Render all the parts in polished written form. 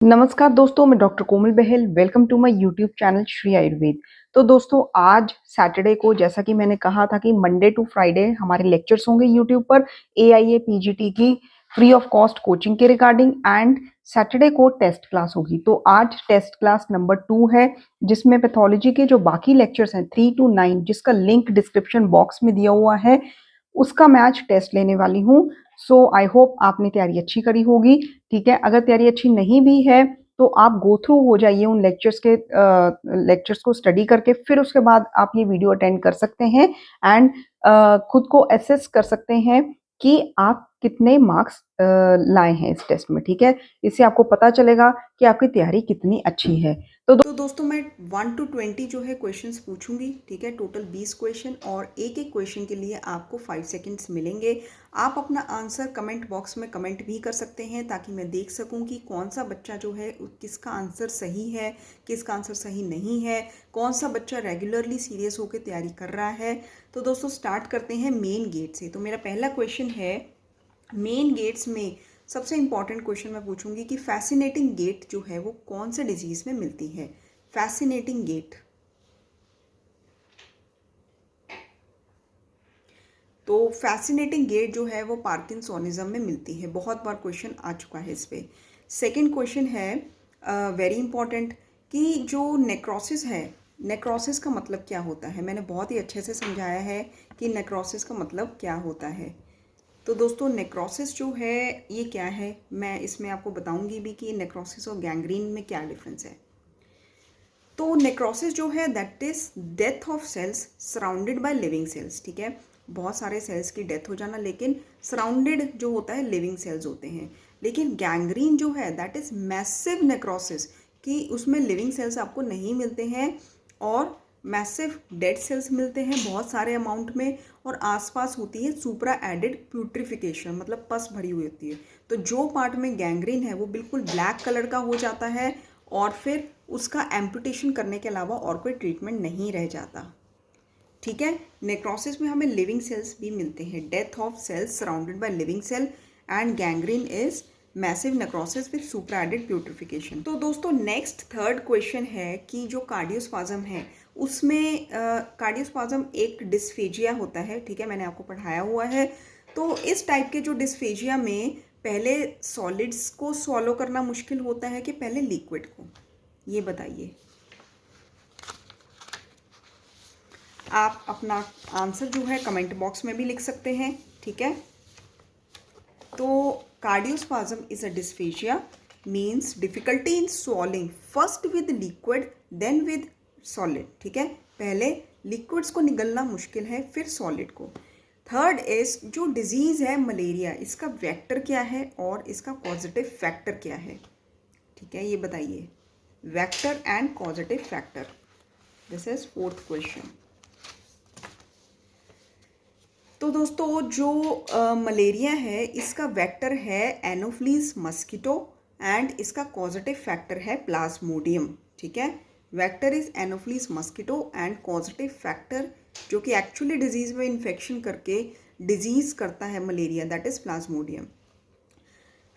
नमस्कार दोस्तों, मैं doctor Komal Bahl. Welcome to my YouTube channel Shri Ayurveda. तो दोस्तों, आज सैटरडे को जैसा कि मैंने कहा था कि मंडे टू फ्राइडे हमारे लेक्चर्स होंगे यूट्यूब पर एआईए पीजीटी की फ्री ऑफ कॉस्ट कोचिंग के रिगार्डिंग, एंड सैटरडे को टेस्ट क्लास होगी। तो आज टेस्ट क्लास नंबर 2 है, जिसमें पैथोलॉजी के जो बाकी लेक्चर्स हैं 3 to 9, जिसका लिंक डिस्क्रिप्शन बॉक्स में दिया हुआ है, उसका मैं आज टेस्ट लेने वाली हूँ। सो आई होप आपने तैयारी अच्छी करी होगी। ठीक है, अगर तैयारी अच्छी नहीं भी है तो आप गो थ्रू हो जाइए उन लेक्चर्स को स्टडी करके, फिर उसके बाद आप ये वीडियो अटेंड कर सकते हैं एंड खुद को एसेस कर सकते हैं कि आप कितने मार्क्स लाए हैं इस टेस्ट में। ठीक है, इससे आपको पता चलेगा कि आपकी तैयारी कितनी अच्छी है। तो दोस्तों, मैं 1 to 20 जो है क्वेश्चंस पूछूंगी। ठीक है, टोटल 20 क्वेश्चन, और एक एक क्वेश्चन के लिए आपको 5 सेकंड्स मिलेंगे। आप अपना आंसर कमेंट बॉक्स में कमेंट भी कर सकते हैं, ताकि मैं देख सकूं कि कौन सा बच्चा जो है किसका आंसर सही है, किसका आंसर सही नहीं है, कौन सा बच्चा रेगुलरली सीरियस होकर तैयारी कर रहा है। तो दोस्तों, स्टार्ट करते हैं मेन गेट से। तो मेरा पहला क्वेश्चन है, मेन गेट्स में सबसे इंपॉर्टेंट क्वेश्चन मैं पूछूंगी कि फैसिनेटिंग गेट जो है वो कौन से डिजीज में मिलती है। फैसिनेटिंग गेट, तो फैसिनेटिंग गेट जो है वो पार्किंसोनिज्म में मिलती है। बहुत बार क्वेश्चन आ चुका है इस पे। सेकंड क्वेश्चन है वेरी इंपॉर्टेंट, कि जो नेक्रोसिस है, नेक्रोसिस का मतलब क्या होता है। मैंने बहुत ही अच्छे से समझाया है कि नेक्रोसिस का मतलब क्या होता है। तो दोस्तों, नेक्रोसिस जो है ये क्या है, मैं इसमें आपको बताऊंगी भी कि नेक्रोसिस और गैंग्रीन में क्या डिफरेंस है। तो नेक्रोसिस जो है that is death of cells surrounded by living cells. ठीक है, बहुत सारे सेल्स की डेथ हो जाना, लेकिन सराउंडेड जो होता है लिविंग सेल्स होते हैं। लेकिन गैंग्रीन जो है दैट इज मैसिव नेक्रोसिस, कि उसमें लिविंग सेल्स आपको नहीं मिलते हैं और मैसिव डेड सेल्स मिलते हैं बहुत सारे अमाउंट में, और आसपास होती है सुपरा एडेड प्यूट्रिफिकेशन, मतलब पस भरी हुई होती है। तो जो पार्ट में गैंग्रीन है वो बिल्कुल ब्लैक कलर का हो जाता है, और फिर उसका एम्पुटेशन करने के अलावा और कोई ट्रीटमेंट नहीं रह जाता। ठीक है, नेक्रोसिस में हमें लिविंग सेल्स भी मिलते हैं, death of cells surrounded by living cell, and gangrene is massive necrosis with superadded putrefaction. तो दोस्तों, नेक्स्ट थर्ड क्वेश्चन है कि जो कार्डियोस्पाज्म है उसमें कार्डियोस्पाज्म एक डिस्फेजिया होता है। ठीक है, मैंने आपको पढ़ाया हुआ है। तो इस टाइप के जो डिस्फेजिया में पहले सॉलिड्स को स्वॉलो करना मुश्किल होता है कि पहले लिक्विड को, ये बताइए। आप अपना आंसर जो है कमेंट बॉक्स में भी लिख सकते हैं। ठीक है, तो cardiospasm is a dysphagia means difficulty in swallowing first with liquid then with solid. ठीक है, पहले लिक्विड्स को निगलना मुश्किल है, फिर सॉलिड को। थर्ड इज जो डिजीज है मलेरिया, इसका वेक्टर क्या है और इसका पॉजिटिव फैक्टर क्या है। ठीक है, ये बताइए, vector and positive factor. This is fourth question. तो दोस्तों, जो मलेरिया है इसका वेक्टर है एनोफ्लीज मस्कीटो, एंड इसका कॉजेटिव फैक्टर है प्लाज्मोडियम। ठीक है, vector is Anopheles mosquito and causative factor जो कि एक्चुअली डिजीज में इन्फेक्शन करके डिजीज करता है malaria, that is Plasmodium.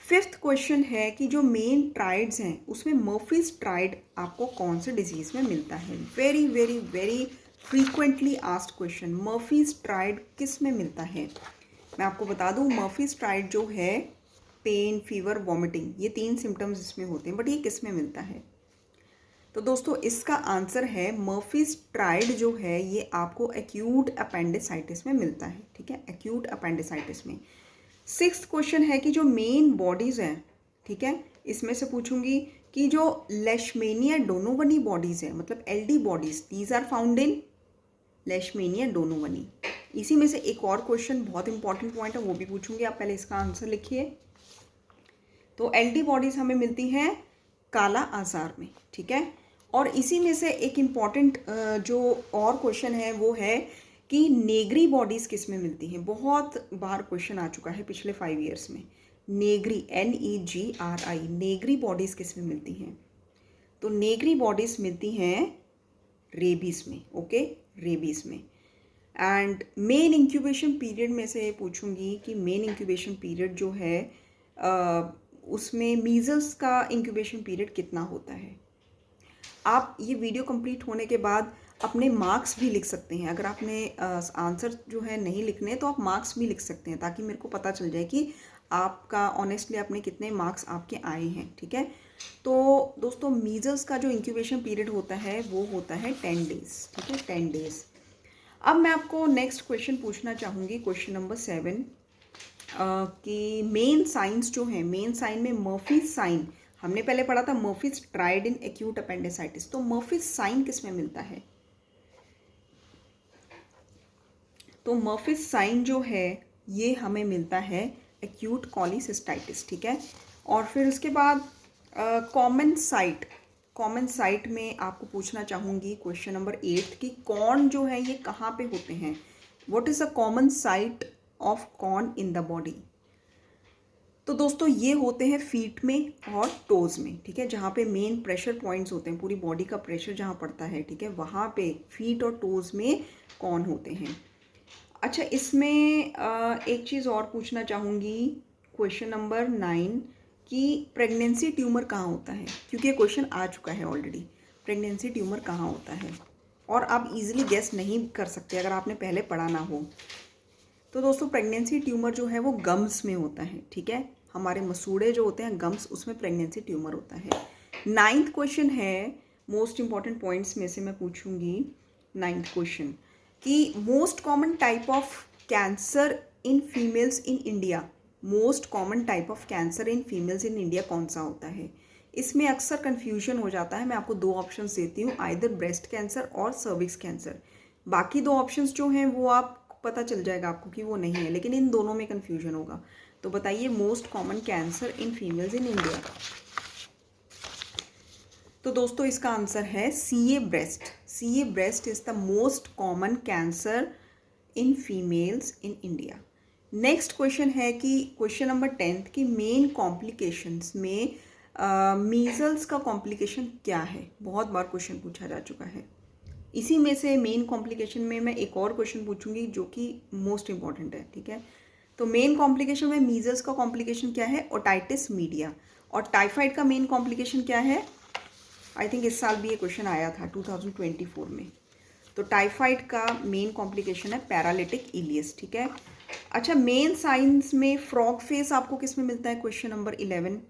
Fifth question है कि जो मेन ट्राइड्स हैं उसमें मर्फीज ट्राइड आपको कौन से डिजीज में मिलता है। Very very very frequently asked question, Murphy's tried किस में मिलता है। मैं आपको बता दूं, मर्फीज ट्राइड जो है पेन, फीवर, वॉमिटिंग, ये 3 सिम्टम्स इसमें होते हैं, बट ये किस में मिलता है। तो दोस्तों, इसका आंसर है मर्फीज ट्राइड जो है ये आपको एक्यूट अपेंडिसाइटिस में मिलता है। ठीक है, एक्यूट अपेंडिसाइटिस में। सिक्स्थ क्वेश्चन है कि जो मेन बॉडीज हैं, ठीक है, इसमें से पूछूंगी कि जो लेशमेनिया डोनोवनी बॉडीज है, मतलब LD bodies, these are found in Leishmania donovani. इसी में से एक और क्वेश्चन बहुत इंपॉर्टेंट पॉइंट है, वो भी पूछूंगी, आप पहले इसका आंसर लिखिए। तो एलडी बॉडीज हमें मिलती हैं काला आजार में। ठीक है, और इसी में से एक इम्पॉर्टेंट जो और क्वेश्चन है वो है कि नेग्री बॉडीज किस में मिलती हैं। बहुत बार क्वेश्चन आ चुका है पिछले 5 ईयर्स में। नेग्री, NEGRI, नेग्री बॉडीज किस में मिलती हैं। तो नेग्री बॉडीज मिलती हैं रेबीज में। ओके, रेबीज में। एंड मेन इंक्यूबेशन पीरियड में से पूछूंगी कि मेन इंक्यूबेशन पीरियड जो है उसमें मीजल्स का इंक्यूबेशन पीरियड कितना होता है। आप ये वीडियो कंप्लीट होने के बाद अपने मार्क्स भी लिख सकते हैं। अगर आपने आंसर जो है नहीं लिखने तो आप मार्क्स भी लिख सकते हैं, ताकि मेरे को पता चल जाए कि आपका ऑनेस्टली आपने कितने मार्क्स आपके आए हैं। ठीक है, तो दोस्तों मीजल्स का जो इंक्यूबेशन पीरियड होता है वो होता है 10 डेज। ठीक है, 10 डेज। अब मैं आपको नेक्स्ट क्वेश्चन पूछना चाहूँगी, क्वेश्चन नंबर 7, कि मेन साइंस जो है, मेन साइन में मर्फीज साइन हमने पहले पढ़ा था, Murphy's tried in acute appendicitis. तो मर्फीज साइन किस में मिलता है? तो मर्फीज साइन जो है ये हमें मिलता है एक्यूट कॉलीसिस्टाइटिस। ठीक है, और फिर उसके बाद कॉमन साइट, कॉमन साइट में आपको पूछना चाहूँगी क्वेश्चन नंबर 8 कि कॉर्न जो है ये कहाँ पे होते हैं। What is the common site of corn in the body? तो दोस्तों ये होते हैं फीट में और टोज में। ठीक है, जहाँ पे मेन प्रेशर पॉइंट्स होते हैं, पूरी बॉडी का प्रेशर जहाँ पड़ता है, ठीक है, वहाँ पे फीट और टोज में कॉर्न होते हैं। अच्छा, इसमें एक चीज़ और पूछना चाहूँगी, क्वेश्चन नंबर 9, कि प्रेगनेंसी ट्यूमर कहाँ होता है, क्योंकि ये क्वेश्चन आ चुका है ऑलरेडी। प्रेगनेंसी ट्यूमर कहाँ होता है और आप इजीली गेस नहीं कर सकते अगर आपने पहले पढ़ा ना हो। तो दोस्तों प्रेगनेंसी ट्यूमर जो है वो गम्स में होता है। ठीक है, हमारे मसूड़े जो होते हैं गम्स, उसमें प्रेगनेंसी ट्यूमर होता है। 9th क्वेश्चन है, मोस्ट इंपॉर्टेंट पॉइंट्स में से मैं पूछूंगी 9th क्वेश्चन, कि most common type of cancer in females in India, most common type of cancer in females in India कौन सा होता है? इसमें अक्सर कन्फ्यूजन हो जाता है। मैं आपको 2 ऑप्शंस देती हूँ, आइदर ब्रेस्ट कैंसर और सर्विक्स कैंसर। बाकी 2 ऑप्शंस जो हैं वो आप पता चल जाएगा आपको कि वो नहीं है, लेकिन इन दोनों में कन्फ्यूजन होगा। तो बताइए most common cancer in females in India. तो दोस्तों इसका आंसर है CA breast. CA breast is the most common cancer in females in India. Next question है कि क्वेश्चन नंबर 10 की मेन कॉम्प्लिकेशंस में मीजल्स का कॉम्प्लिकेशन क्या है? बहुत बार क्वेश्चन पूछा जा चुका है। इसी में से मेन कॉम्प्लिकेशन में मैं एक और क्वेश्चन पूछूंगी जो कि मोस्ट इंपॉर्टेंट है। ठीक है, तो मेन कॉम्प्लिकेशन में मीजल्स का कॉम्प्लिकेशन क्या है? Otitis media. और टाइफाइड का मेन कॉम्प्लिकेशन क्या है? आई थिंक इस साल भी ये क्वेश्चन आया था 2024 में। तो टाइफाइड का मेन कॉम्प्लिकेशन है पैरालिटिक इलियस। ठीक है, अच्छा, मेन साइंस में फ्रॉग फेस आपको किस में मिलता है? Question number 11।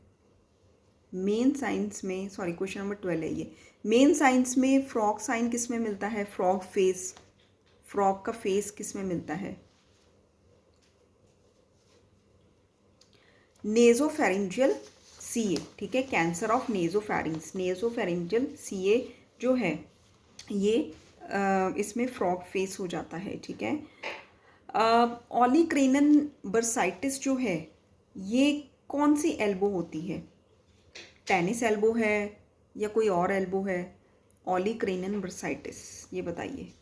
मेन साइंस में, सॉरी क्वेश्चन नंबर 12 है ये। मेन साइंस में फ्रॉग साइन किस में मिलता है? फ्रॉग फेस, फ्रॉग का फेस किस में मिलता है? नेजोफेरिंजियल सीए। ठीक है, कैंसर ऑफ नेजोफेरिंग्स, नेजोफेरिंजियल सीए जो है ये इसमें फ्रॉग फेस हो जाता है। ठीक है, ऑलीक्रेनन बर्साइटिस जो है ये कौन सी एल्बो होती है? टेनिस एल्बो है या कोई और एल्बो है? ऑलीक्रेनन बर्साइटिस, ये बताइए।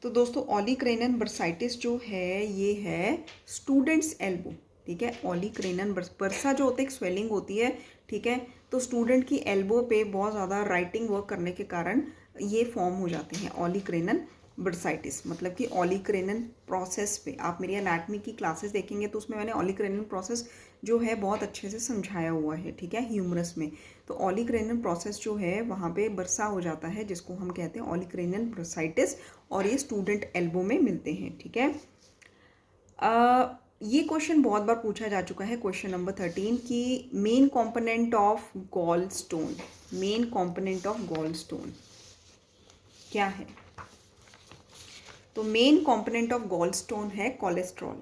तो दोस्तों ऑलीक्रेनन बर्साइटिस जो है ये है स्टूडेंट्स एल्बो। ठीक है, ऑलीक्रेनन बर्सा जो होता है एक स्वेलिंग होती है। ठीक है, तो स्टूडेंट की एल्बो पे बहुत ज़्यादा राइटिंग वर्क करने के कारण ये फॉर्म हो जाते हैं ऑलीक्रेनन बर्साइटिस। मतलब कि ऑलीक्रेनन प्रोसेस पे, आप मेरी एनाटमी की क्लासेस देखेंगे तो उसमें मैंने ऑलीक्रेनन प्रोसेस जो है बहुत अच्छे से समझाया हुआ है। ठीक है, ह्यूमरस में। तो ऑलीक्रेनन प्रोसेस जो है वहाँ पे बरसा हो जाता है, जिसको हम कहते हैं ऑलीक्रेनन बर्साइटिस, और ये स्टूडेंट एल्बो में मिलते हैं। ठीक है, ये क्वेश्चन बहुत बार पूछा जा चुका है, क्वेश्चन नंबर 13, की main component of gall stone, main component of gall stone क्या है? तो main component of gall stone है कोलेस्ट्रॉल।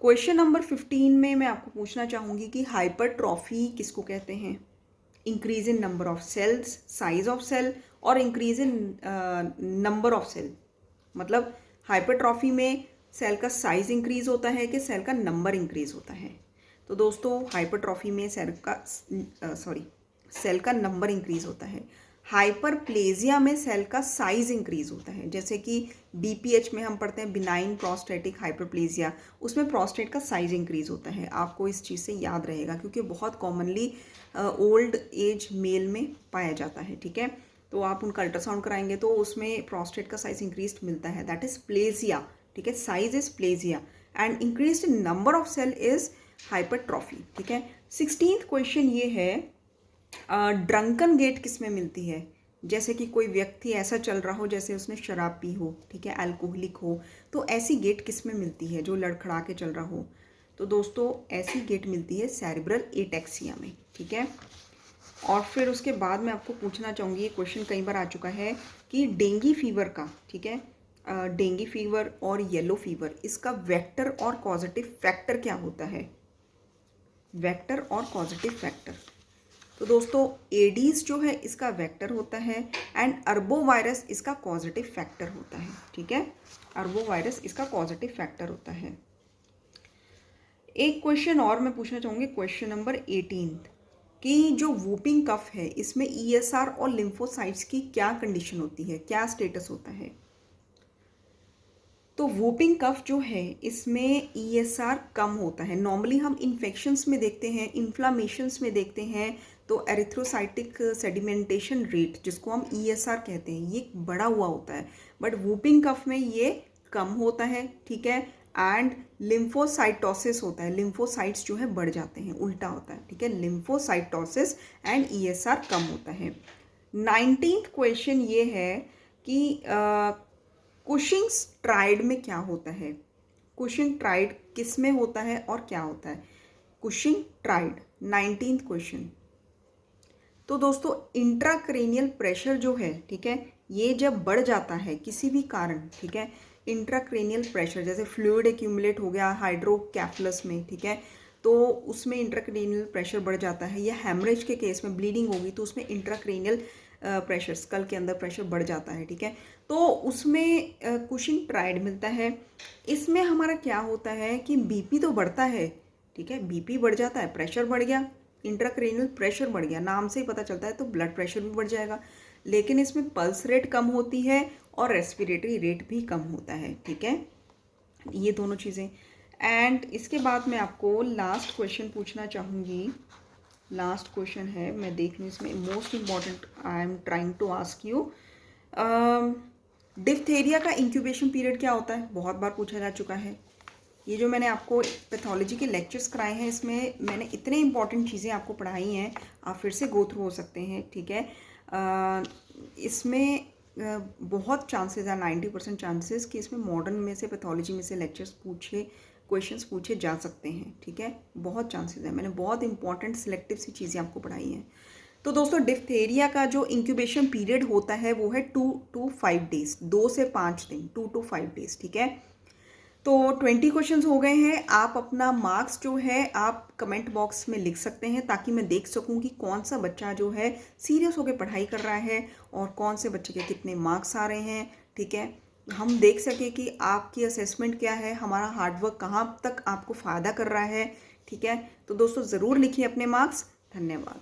क्वेश्चन नंबर 15 में मैं आपको पूछना चाहूँगी कि हाइपरट्रॉफी किसको कहते हैं? Increase in number of cells, size of cell, और increase in number of cell. मतलब हाइपरट्रॉफी में सेल का साइज इंक्रीज होता है कि सेल का नंबर इंक्रीज होता है? तो दोस्तों हाइपरट्रॉफी में सेल का नंबर इंक्रीज होता है। हाइपरप्लेजिया में सेल का साइज इंक्रीज होता है। जैसे कि बीपीएच में हम पढ़ते हैं बिनाइन प्रोस्टेटिक हाइपरप्लेजिया, उसमें प्रोस्टेट का साइज इंक्रीज होता है। आपको इस चीज़ से याद रहेगा क्योंकि बहुत कॉमनली ओल्ड एज मेल में पाया जाता है। ठीक है, तो आप उनका अल्ट्रासाउंड कराएंगे तो उसमें प्रोस्टेट का साइज इंक्रीज मिलता है, दैट इज प्लेजिया। ठीक है, size is plasia and increase in number of cell is hypertrophy, ठीक है। 16th क्वेश्चन ये है, ड्रंकन गेट किस में मिलती है? जैसे कि कोई व्यक्ति ऐसा चल रहा हो जैसे उसने शराब पी हो, ठीक है, अल्कोहलिक हो, तो ऐसी गेट किस में मिलती है जो लड़खड़ा के चल रहा हो? तो दोस्तों ऐसी गेट मिलती है सेरेब्रल एटेक्सिया में, ठीक है। और फिर उसके बाद मैं आपको पूछना चाहूँगी, ये क्वेश्चन कई बार आ चुका है कि डेंगू फीवर का, ठीक है, डेंगू फीवर और येलो फीवर, इसका वेक्टर और कॉजेटिव फैक्टर क्या होता है? वेक्टर और कॉजेटिव फैक्टर, तो दोस्तों एडीज जो है इसका वेक्टर होता है एंड अर्बोवायरस इसका कॉजेटिव फैक्टर होता है, ठीक है। अर्बोवायरस इसका कॉजेटिव फैक्टर होता है। एक क्वेश्चन और मैं पूछना चाहूँगी, क्वेश्चन नंबर 18 कि जो वूपिंग कफ है इसमें ईएसआर और लिम्फोसाइट्स की क्या कंडीशन होती है, क्या स्टेटस होता है? तो वूपिंग कफ जो है इसमें ईएसआर कम होता है। नॉर्मली हम इन्फेक्शंस में देखते हैं, इन्फ्लामेशंस में देखते हैं, तो एरिथ्रोसाइटिक सेडिमेंटेशन रेट जिसको हम ईएसआर कहते हैं ये बढ़ा हुआ होता है, बट वूपिंग कफ में ये कम होता है, ठीक है। एंड लिम्फोसाइटोसिस होता है, लिम्फोसाइट्स जो है बढ़ जाते हैं, उल्टा होता है, ठीक है। लिम्फोसाइटोसिस एंड ईएसआर कम होता है। 19th क्वेश्चन ये है कि कुशिंग्स ट्राइड में क्या होता है? कुशिंग ट्राइड किस में होता है और क्या होता है? Cushing tried 19th question. तो दोस्तों इंट्राक्रेनियल प्रेशर जो है, ठीक है, ये जब बढ़ जाता है किसी भी कारण, ठीक है, इंट्राक्रेनियल प्रेशर जैसे फ्लूइड एक्यूमुलेट हो गया हाइड्रोकेफलस में, ठीक है, तो उसमें इंट्राक्रेनियल प्रेशर बढ़ जाता है, या हेमरेज के केस में ब्लीडिंग होगी तो उसमें इंट्राक्रेनियल प्रेशर, स्कल के अंदर प्रेशर बढ़ जाता है, ठीक है, तो उसमें कुशिंग ट्राइड मिलता है। इसमें हमारा क्या होता है कि बीपी तो बढ़ता है, ठीक है, बीपी बढ़ जाता है, प्रेशर बढ़ गया, इंट्राक्रेनियल प्रेशर बढ़ गया, नाम से ही पता चलता है, तो ब्लड प्रेशर भी बढ़ जाएगा, लेकिन इसमें पल्स रेट कम होती है और रेस्पिरेटरी रेट भी कम होता है, ठीक है, ये दोनों चीज़ें। एंड इसके बाद मैं आपको लास्ट क्वेश्चन पूछना चाहूँगी। लास्ट क्वेश्चन है, मैं देख लूँ इसमें, most important I am trying to ask you, diphtheria का इंक्यूबेशन पीरियड क्या होता है? बहुत बार पूछा जा चुका है। ये जो मैंने आपको पैथोलॉजी के लेक्चर्स कराए हैं इसमें मैंने इतने इंपॉर्टेंट चीज़ें आपको पढ़ाई हैं, आप फिर से गो थ्रू हो सकते हैं, ठीक है। इसमें बहुत चांसेस है, 90% चांसेस कि इसमें मॉडर्न में से पैथोलॉजी में से लेक्चर्स क्वेश्चंस पूछे जा सकते हैं, ठीक है, बहुत चांसेस है। मैंने बहुत इंपॉर्टेंट सिलेक्टिव सी चीज़ें आपको पढ़ाई हैं। तो दोस्तों डिप्थेरिया का जो इंक्यूबेशन पीरियड होता है वो है 2 to 5 डेज, 2 से 5 दिन, 2 to 5 डेज, ठीक है। तो 20 क्वेश्चंस हो गए हैं। आप अपना मार्क्स जो है आप कमेंट बॉक्स में लिख सकते हैं ताकि मैं देख सकूं कि कौन सा बच्चा जो है सीरियस होकर पढ़ाई कर रहा है और कौन से बच्चे के कितने मार्क्स आ रहे हैं, ठीक है। हम देख सकें कि आपकी असेसमेंट क्या है, हमारा हार्डवर्क कहाँ तक आपको फ़ायदा कर रहा है, ठीक है। तो दोस्तों ज़रूर लिखिए अपने मार्क्स। धन्यवाद।